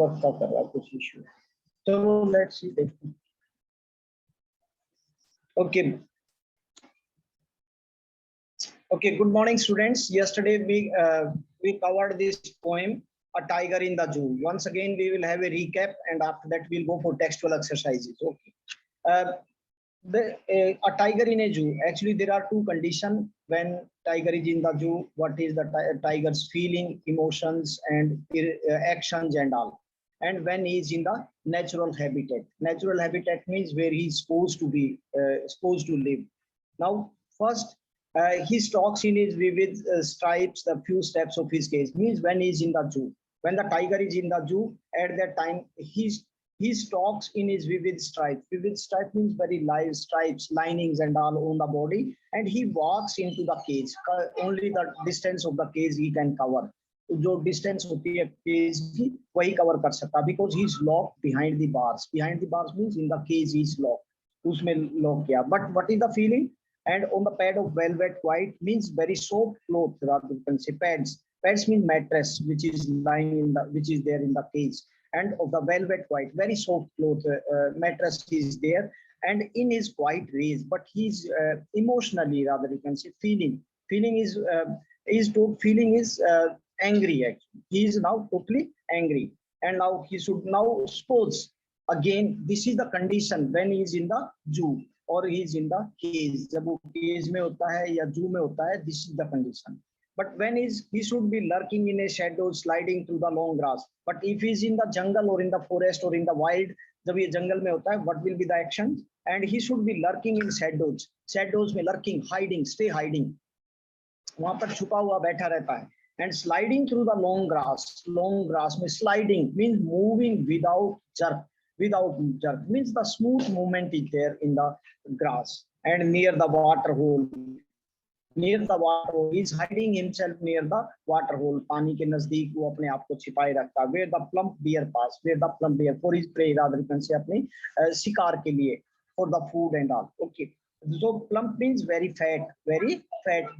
Work का कर रहा है कुछ इशू। चलो लेट्स सी, देखते हैं। Okay, good morning students. Yesterday we covered this poem, A Tiger in the Zoo. Once again we will have a recap, and after that we'll go for textual exercises. Okay. A tiger in a zoo. Actually there are two conditions when tiger is in the zoo. What is the tiger's feeling, emotions and actions and all. And when he is in the natural habitat. Natural habitat means where he is supposed to be, supposed to live. Now first, he stalks in his vivid stripes the few steps of his cage. Means when he is in the zoo, when the tiger is in the zoo, at that time he stalks in his vivid stripes. Vivid stripe means very live stripes, linings and all on the body, and he walks into the cage. Only the distance of the cage he can cover. जो distance होती है cage की वही cover कर सकता, because he is lock behind the bars. Behind the bars means in the cage he is lock, उसमें lock किया. But what is the feeling? And on the pad of velvet white means very soft cloth, rather you can say pads. Pads mean mattress which is lying in the, which is there in the cage, and of the velvet white, very soft cloth mattress is there, and in his white rays. But he's emotionally, rather you can say feeling is angry. Actually he is now totally angry, and now he should now suppose again. This is the condition when he is in the zoo or he is in the cage. जब वो cage में होता है या जू में होता है, this is the condition. But when he should be lurking in a shadow, sliding through the long grass. But if he is in the jungle or in the forest or in the wild, जब ये जंगल में होता है, what will be the action? And he should be lurking in shadows. Shadows में lurking, hiding, stay hiding. वहां पर छुपा हुआ बैठा रहता है. And sliding through the long grass. Long grass में sliding means moving without jerk. Without jerk means the smooth movement is there in the grass. And near the water hole, he is hiding himself near the water hole. पानी के नजदीक वो अपने आप को छिपाए रखता है. Where the plump deer pass, where the plump deer for his prey, rather you can say अपने शिकार के लिए, for the food and all. Okay, so plump means very fat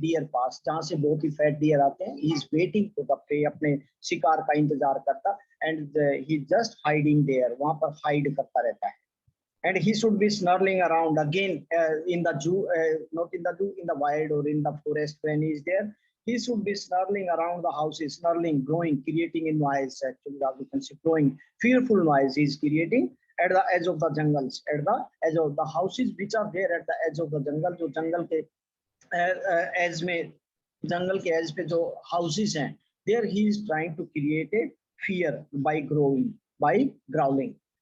deer pass. जहाँ से बहुत ही fat deer आते हैं. He is waiting for the prey, अपने शिकार का इंतजार करता, and he just hiding there. वहाँ पर hide करता रहता है. And he should be snarling around again in the zoo, not in the zoo, in the wild or in the forest. When he is there, he should be snarling around the houses, snarling, growing, creating a noise. Actually, you can say growing, fearful noise he is creating at the edge of the jungles, at the edge of the houses which are there at the edge of the jungle. जो जंगल के edge में, जंगल के edge पे जो houses हैं, there he is trying to create a fear by growling.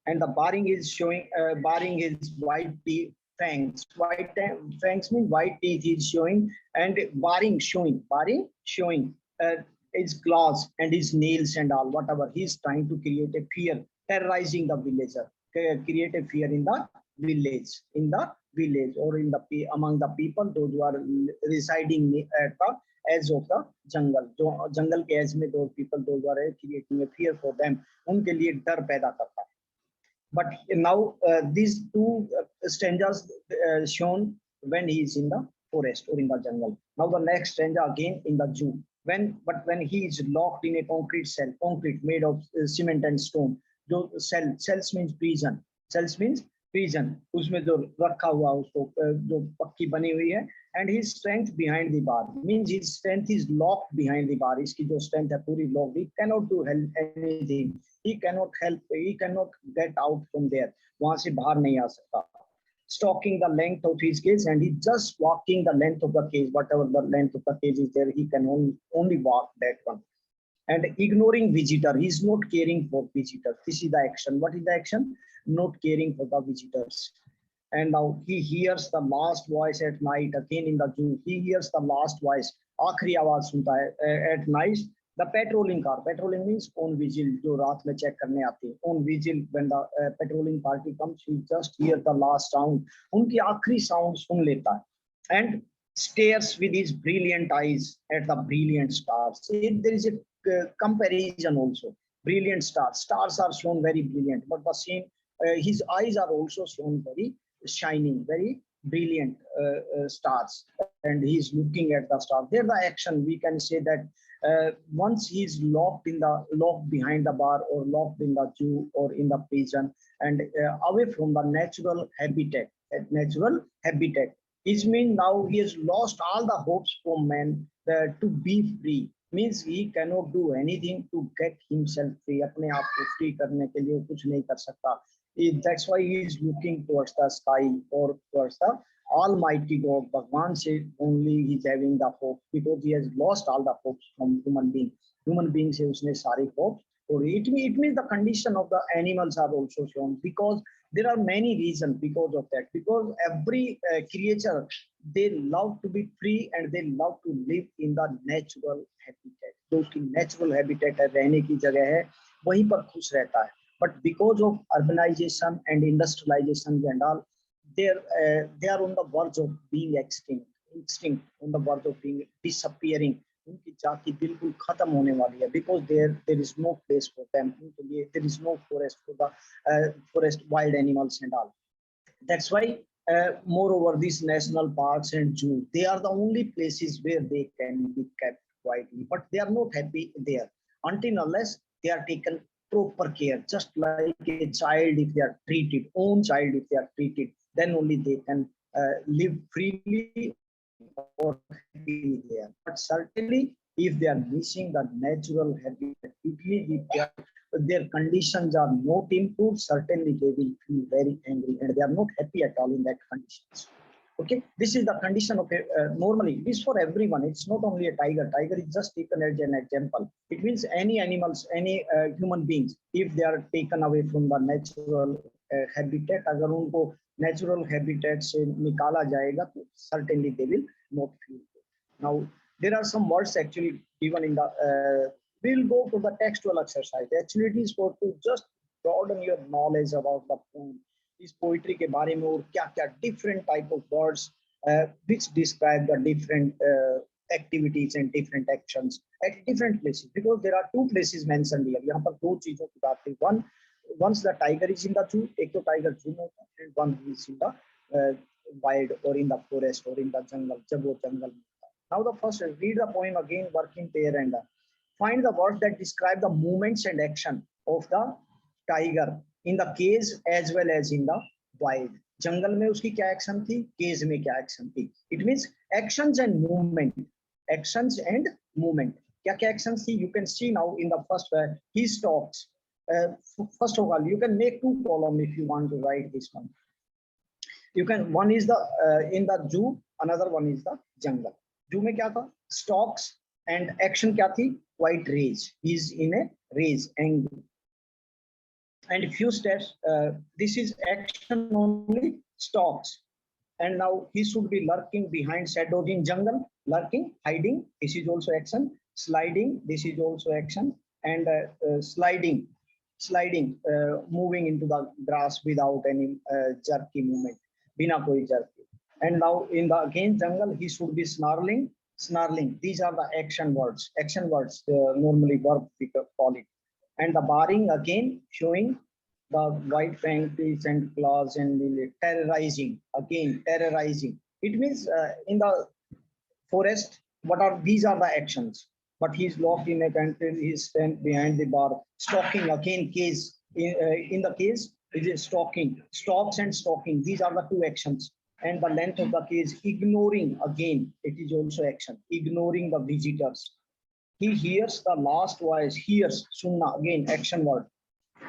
And the barring is showing, barring his white teeth, fangs. White fangs mean white teeth he is showing, and barring showing his claws and his nails and all, whatever. He is trying to create a fear, terrorizing the villager, create a fear in the village, or in the among the people, those who are residing at the edge of the jungle. जो जंगल के edge में those people, those who are creating a fear for them, उनके लिए डर पैदा करता है. But now these two stanzas shown when he is in the forest or in the jungle. Now the next stanza again in the zoo. When he is locked in a concrete cell, concrete made of cement and stone. जो cells means prison. Cells means prison. उसमें जो रखा हुआ उसको जो पक्की बनी हुई है. And his strength behind the bar means his strength is locked behind the bar. इसकी जो strength है पूरी locked. He cannot do anything. He cannot help. He cannot get out from there. वहाँ से बाहर नहीं आ सकता. Stalking the length of his cage, and he's just walking the length of the cage. Whatever the length of the cage is there, he can only walk that one. And ignoring visitor, he's not caring for visitors. This is the action. What is the action? Not caring for the visitors. And now he hears the last voice at night again in the zoo. He hears the last voice. आखिरी आवाज सुनता है at night. The patrolling car. Patrolling means on vigil. जो रात में check करने आती है. On vigil, when the patrolling party comes, he just hear the last sound. उनकी आखिरी sound सुन लेता है. And stares with his brilliant eyes at the brilliant stars. There is a comparison also. Brilliant stars. Stars are shown very brilliant, but the same, his eyes are also shown very shining, very brilliant stars, and he is looking at the stars. There the action, we can say that once he's locked behind the bar or locked in the zoo or in the prison and away from the natural habitat, it means now he has lost all the hopes for man to be free. Means he cannot do anything to get himself free. अपने आप को free करने के लिए कुछ नहीं कर सकता. That's why he is looking towards the sky or towards the Almighty God. Bhagwan said only he is having the hope because he has lost all the hopes from human being. Human beings से उसने सारे hopes. Or it means the condition of the animals are also shown because there are many reasons because of that. Because every creature, they love to be free and they love to live in the natural habitat. जो उसकी natural habitat है, रहने की जगह है, वहीं पर खुश रहता है. But because of urbanization and industrialization and all, they are on the verge of being extinct, on the verge of being disappearing. उनकी जाति बिल्कुल खत्म होने वाली है because there is no place for them. उनके लिए there is no forest for the forest wild animals and all. That's why moreover these national parks and zoo, they are the only places where they can be kept quietly, but they are not happy there until unless they are taken proper care, just like a child. If they are treated, own child, if they are treated, then only they can live freely or happily there. But certainly if they are missing the natural habitat, if their conditions are not improved, certainly they will feel very angry and they are not happy at all in that conditions. Okay, this is the condition of normally this for everyone. It's not only a tiger. Tiger is just taken as an example. It means any animals, any human beings, if they are taken away from the natural habitat, अगर उनको natural habitat से निकाला जाएगा, तो certainly they will not feel good. Now there are some words actually given in the. We'll go to the textual exercise. Actually, it is for to just broaden your knowledge about the poem. इस poetry के बारे में और क्या-क्या different type of words which describe the different activities and different actions at different places, because there are two places mentioned here. यहाँ पर दो चीजों की बात है. Once the tiger is in the zoo, एक तो tiger zoo में होता है, and one is in the wild or in the forest or in the jungle, जब वो जंगल में होता है. Now the first, read the poem again, working pair, and find the words that describe the movements and action of the tiger in the cage as well as in the wild. जंगल में उसकी क्या action थी, cage में क्या action थी. It means actions and movement. Actions and movement. क्या क्या actions थी? You can see now in the first he stalks. First of all, you can make two columns if you want to write this one. You can, one is the in the zoo, another one is the jungle. Zoo में क्या था? Stalks, and action क्या थी? White rage. He is in a rage, angry. And few steps, this is action only, stalks. And now he should be lurking behind shadows in jungle, lurking, hiding, this is also action, sliding, this is also action, and sliding, moving into the grass without any jerky movement, bina koi jerky. And now in the again jungle, he should be snarling, these are the action words, normally verb we call it. And the barring again, showing the white fang teeth and claws, and terrorizing, again terrorizing. It means in the forest, these are the actions. But he's locked in a country, he's stand behind the bar, stalking, again case, in the case, it is stalking, stalks and stalking, these are the two actions. And the length of the case, ignoring, again, it is also action, ignoring the visitors. He hears the last voice, hears, sunna, again, action word.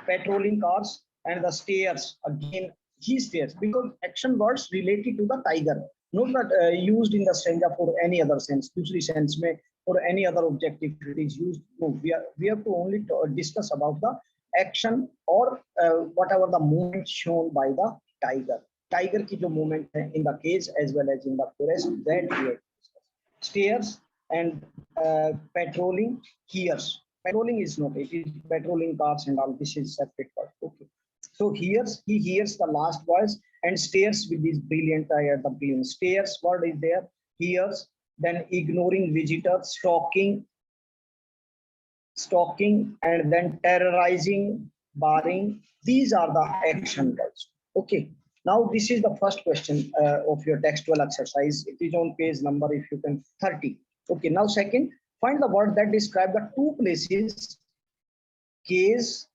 Patrolling cars, and the stairs, again, he stares, because action words related to the tiger, not that used in the stranger for any other sense, दूसरी sense में, or any other objective it is used. No, we have to only discuss about the action or whatever the movement shown by the tiger. Tiger की जो movement है in the cage as well as in the forest, that we have to discuss. Stairs and patrolling, hears. Patrolling is not, it is patrolling cars and all, this is separate part. Okay. So he hears the last voice and stares with this brilliant eye at the brilliant. Stares word is there, hears, then ignoring visitors, stalking, and then terrorizing, barring. These are the action words. Okay. Now this is the first question of your textual exercise. It is on page number, if you can, 30. Okay. Now second, Find the word that describe the two places, case,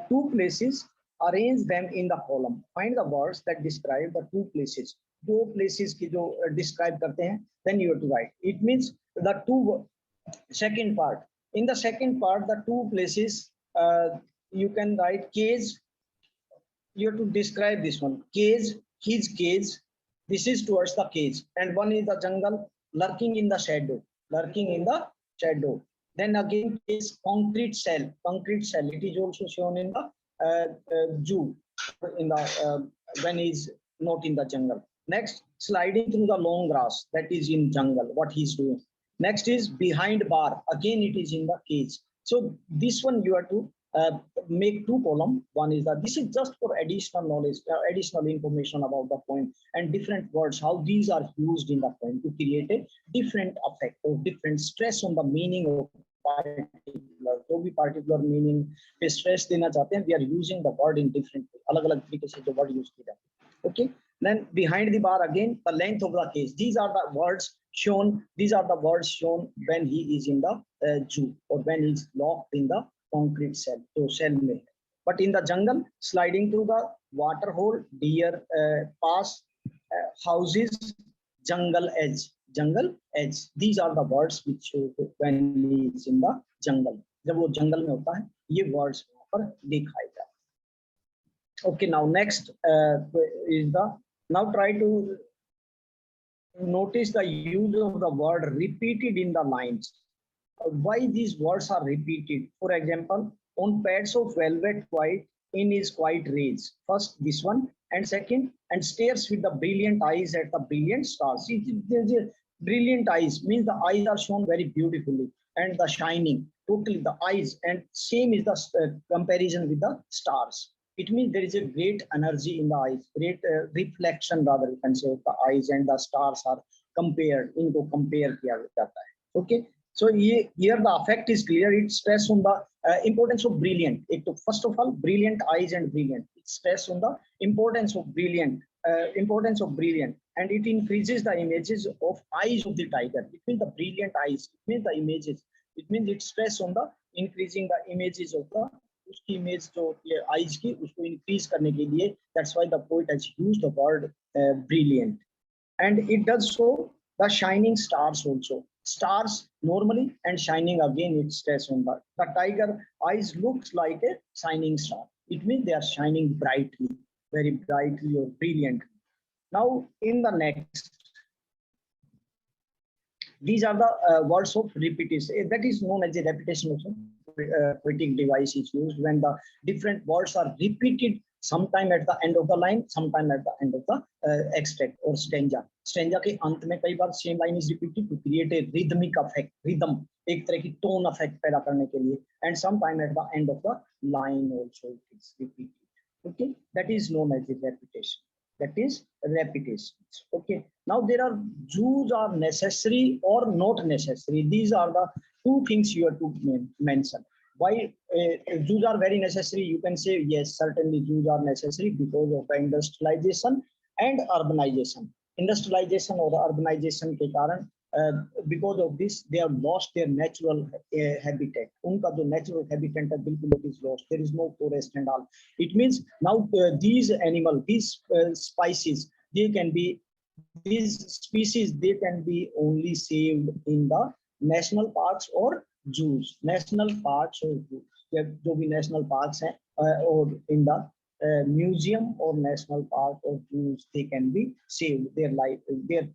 two places, arrange them in the column. Find the words that describe the two places. दो places की जो describe करते हैं, then you have to write. It means the two, second part. In the second part, the two places, you can write case. You have to describe this one. Cage, his cage. This is towards the cage. And one is the jungle, lurking in the shadow. Lurking in the shadow. Then again is concrete cell. Concrete cell. It is also shown in the zoo. In the when he's not in the jungle. Next, sliding through the long grass. That is in jungle. What he's doing. Next is behind bar. Again, it is in the cage. So this one you have to make two column. One is that this is just for additional knowledge, additional information about the poem and different words, how these are used in the poem to create a different effect or different stress on the meaning of particular, जो भी particular meaning पे stress देना चाहते हैं, we are using the word in different way, अलग-अलग तरीके से जो word use किया जाता है. Okay. Then behind the bar again, the length of the cage. These are the words shown. These are the words shown when he is in the zoo or when he is locked in the concrete cell. So cell में. But in the jungle, sliding through the water hole, deer pass, houses, jungle edge. Jungle edge. These are the words which show when he is in the jungle. जब वो जंगल में होता है, ये words वहाँ पर दिखाए जाते हैं. Okay, now next is the. Now try to notice the use of the word repeated in the lines. Why these words are repeated? For example, on pads of velvet white, in his quiet rays. First, this one, and second, and stares with the brilliant eyes at the brilliant stars. Brilliant eyes means the eyes are shown very beautifully, and the shining, totally the eyes, and same is the comparison with the stars. It means there is a great energy in the eyes, great reflection rather you can say of the eyes and the stars are compared, इनको compare किया जाता है. Okay, so here the effect is clear. It stress on the importance of brilliant. First of all, brilliant eyes and brilliant. It stress on the importance of brilliant, and it increases the images of eyes of the tiger. It means the brilliant eyes. It means the images. It means it stress on the increasing the images of the उसकी image जो ये eyes की उसको increase करने के लिए. That's why the poet has used the word brilliant, and it does so the shining stars also. Stars normally and shining again it stress on the tiger eyes looks like a shining star. It means they are shining brightly, very brightly or brilliantly. Now in the next, these are the words of repetition. That is known as a repetition also. Poetic device is used when the different words are repeated, sometime at the end of the line, sometime at the end of the extract or stanza. Stanza के अंत में कई बार same line is repeated to create a rhythmic effect, rhythm, एक तरह की tone effect पैदा करने के लिए, and sometime at the end of the line also it is repeated. Okay, that is known as a repetition. That is repetitions. Okay, now there are zoos are necessary or not necessary. These are the two things you have to mention. Why zoos are very necessary? You can say yes, certainly zoos are necessary because of the industrialization and urbanization. Industrialization or urbanization के कारण because of this they have lost their natural habitat. उनका जो natural habitat है बिल्कुल is lost. There is no forest and all. It means now these animals, these species, they can be only saved in the national parks or zoos. National parks or zoos. जो भी national parks हैं or in the museum or national park or zoos, they can be saved. Their life, their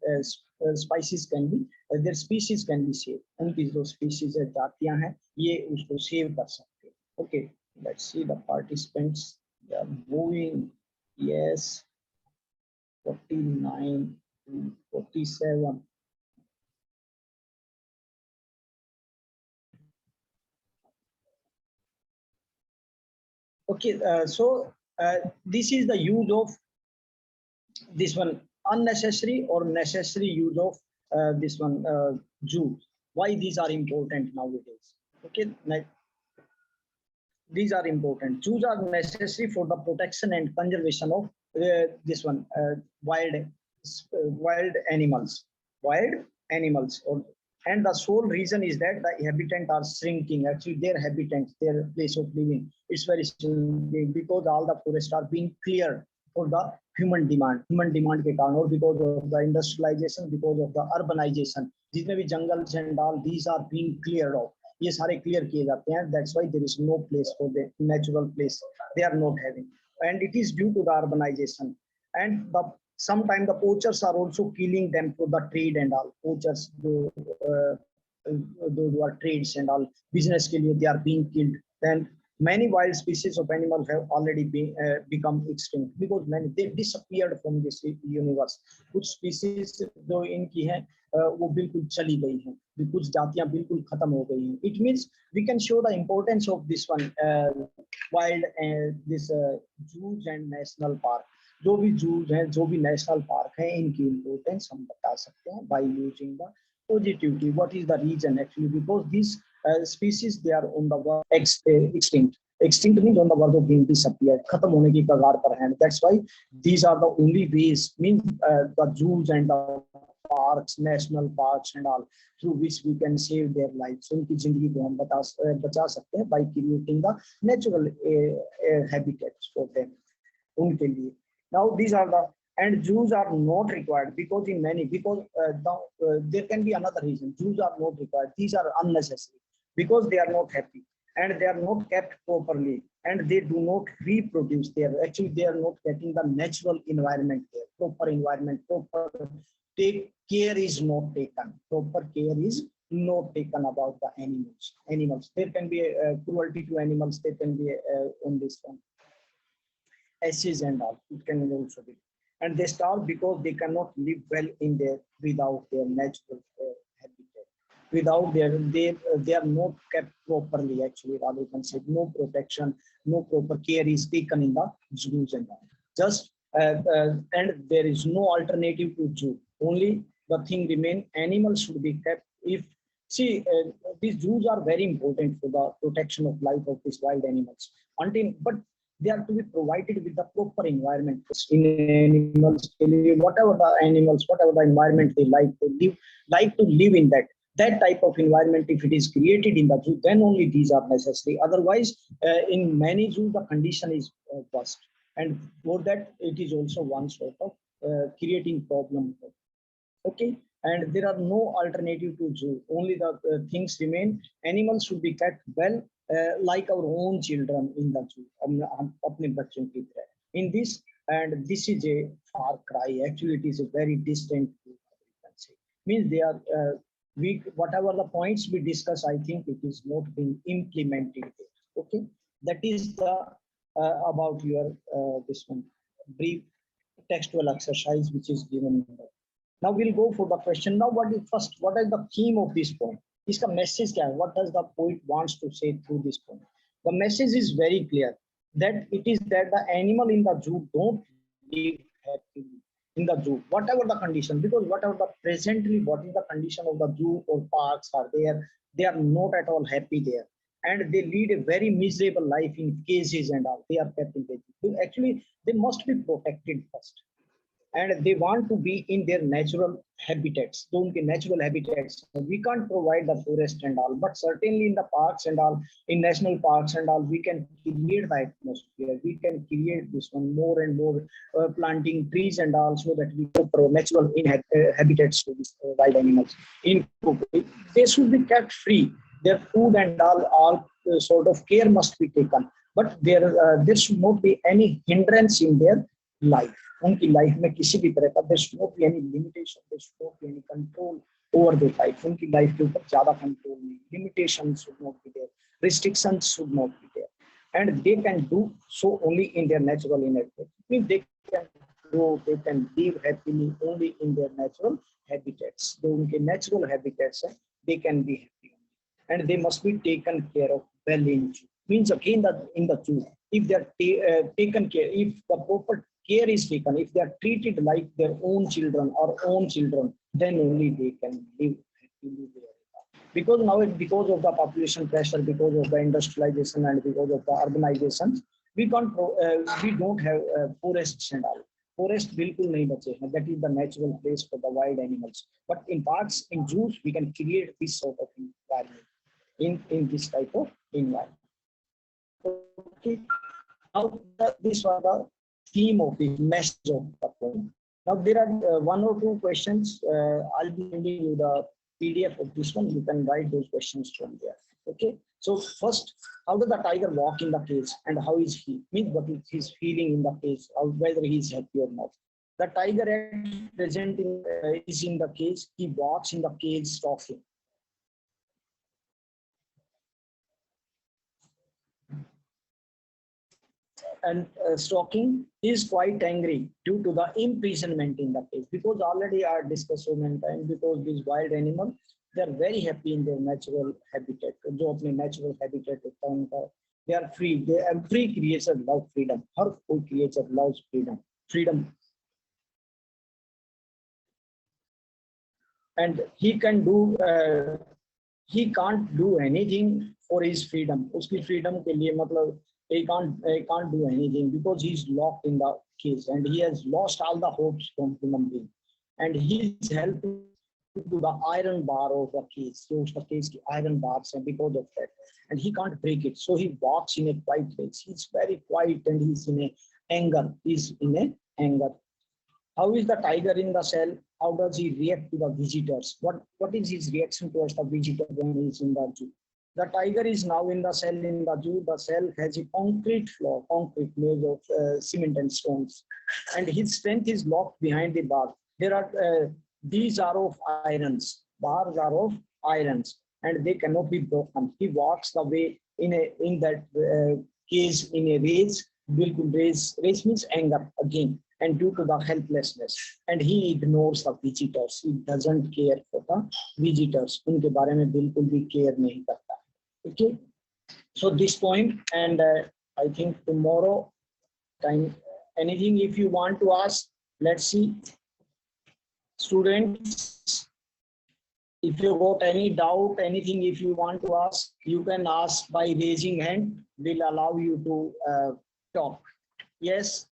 species can be, their species can be saved. उनकी जो species है जातियां हैं ये उसको save कर सकते हैं. Okay, let's see the participants. They are moving. Yes, 49 to 47. Okay, so this is the use of this one, unnecessary or necessary use of this one zoo. Why these are important nowadays? Okay, like these are important. Zoos are necessary for the protection and conservation of this one wild animals or And the sole reason is that the habitats are shrinking. Actually, their habitats, their place of living, it's very shrinking because all the forests are being cleared for the human demand के कारण, or because of the industrialization, because of the urbanization. जितने भी jungles and all, these are being cleared off. ये सारे clear किए जाते हैं. That's why there is no place for the natural place. They are not having, and it is due to the urbanization. And the sometimes the poachers are also killing them for the trade and all. Poachers, those who are trades and all business के लिए, they are being killed. Then many wild species of animals have already been become extinct because many they disappeared from this universe. कुछ species जो इनकी हैं वो बिल्कुल चली गई हैं, कुछ जातियां बिल्कुल खत्म हो गई हैं. It means we can show the importance of this one wild this zoos and national park. जो भी जूज हैं, जो भी नेशनल पार्क हैं, इनकी इम्पोर्टेंस हम बता सकते हैं by using the positivity. What is the reason actually? Because these species, they are on the verge extinct. Extinct means on the verge of being disappeared, खत्म होने की कगार पर हैं. That's why these are the only ways, means the zoos and the parks, national parks and all, through which we can save their lives. उनकी जिंदगी को हम बचा सकते हैं by creating the natural habitats for them, उनके लिए. Now these are the, and zoos are not required because in many, because there can be another reason. Zoos are not required. These are unnecessary because they are not happy and they are not kept properly and they do not reproduce there. Actually, they are not getting the natural environment there, proper environment, proper care is not taken. Proper care is not taken about the animals. Animals. There can be cruelty to animals. There can be on this one. Ashes and all, it can also be, and they starve because they cannot live well in their without their natural habitat. Without they are not kept properly. Actually, rather you can say no protection, no proper care is taken in the zoos and all. Just and there is no alternative to zoo. Only the thing remain: animals should be kept. If see these zoos are very important for the protection of life of these wild animals. Until but they are to be provided with the proper environment in animals, whatever the animals, whatever the environment they like to live in that type of environment. If it is created in the zoo, then only these are necessary. Otherwise, in many zoos, the condition is worst, and for that it is also one sort of creating problem. Okay, and there are no alternative to zoo. Only the things remain. Animals should be kept well. Like our own children in the zoo, अपने बच्चों की तरह. In this, and this is a far cry. Actually, it is a very distant. Means they are whatever the points we discuss, I think it is not being implemented there. Okay, that is the about your this one brief textual exercise which is given. Now we'll go for the question. Now, what is the theme of this poem? इसका message क्या है? What does the poet wants to say through this poem? The message is very clear that it is that the animal in the zoo don't live happily in the zoo, whatever the condition, because whatever the presently what is the condition of the zoo or parks are there, they are not at all happy there, and they lead a very miserable life in cages and all. They are kept in cages. Actually, they must be protected first. And they want to be in their natural habitats. So उनके natural habitats, we can't provide the forest and all, but certainly in the parks and all, in national parks and all, we can create the atmosphere. We can create this one more and more, planting trees and all, so that we can natural habitats to these wild animals. They should be kept free. Their food and all sort of care must be taken, but there should not be any hindrance in their life. उनकी life में किसी भी तरह का there should not be any limitation, there should not be any control over their life. उनकी life के ऊपर ज्यादा कंट्रोल नहीं, limitations should not be there, restrictions should not be there, and they can do so only in their natural environment. If they can grow, they can live happily only in their natural habitats. जो उनके natural habitats हैं, they can be happy, and they must be taken care of well in zoo. Means again that in the zoo, if they are taken care, if the proper care is taken, if they are treated like their own children or own children, then only they can live happily there. Because now, because of the population pressure, because of the industrialization and because of the urbanization, we don't have forests and all. forest बिल्कुल नहीं बचे हैं. That is the natural place for the wild animals. But in parks, in zoos, we can create this sort of environment in this type of environment. Okay. Now this was the theme of this message of the poem. Now there are one or two questions. I'll be sending you the PDF of this one. You can write those questions from there. Okay. So first, how does the tiger walk in the cage, and how is he? Means what is his feeling in the cage, or whether he is happy or not. The tiger at present is in the cage. He walks in the cage talking. And stalking is quite angry due to the imprisonment in the cage, because already I discussed so many times, because these wild animals, they are very happy in their natural habitat. जो अपने natural habitat होता है उनका, they are free. Every creature loves freedom. हर कोई creature loves freedom. Freedom. And he can do. He can't do anything for his freedom. उसकी freedom के लिए मतलब he can't do anything, because he's locked in the cage and he has lost all the hopes from human being. And he is helping to the iron bar of the cage. So the cage की iron bars, and because of that, and he can't break it. So he walks in a quiet place. He's very quiet and he's in a anger. He's in a anger. How is the tiger in the cell? How does he react to the visitors? What is his reaction towards the visitor when he is in the zoo? The tiger is now in the cell in the zoo. The cell has a concrete floor, concrete made of cement and stones, and his strength is locked behind the bar. There are these are of irons. Bars are of irons, and they cannot be broken. He walks the way in that cage in a rage. Rage means anger again, and due to the helplessness, and he ignores the visitors. He doesn't care for the visitors. उनके बारे में बिल्कुल भी care नहीं करता. Okay, so this point, and I think tomorrow time, anything if you want to ask, let's see. Students, if you got any doubt, anything if you want to ask, you can ask by raising hand. We'll allow you to talk. Yes.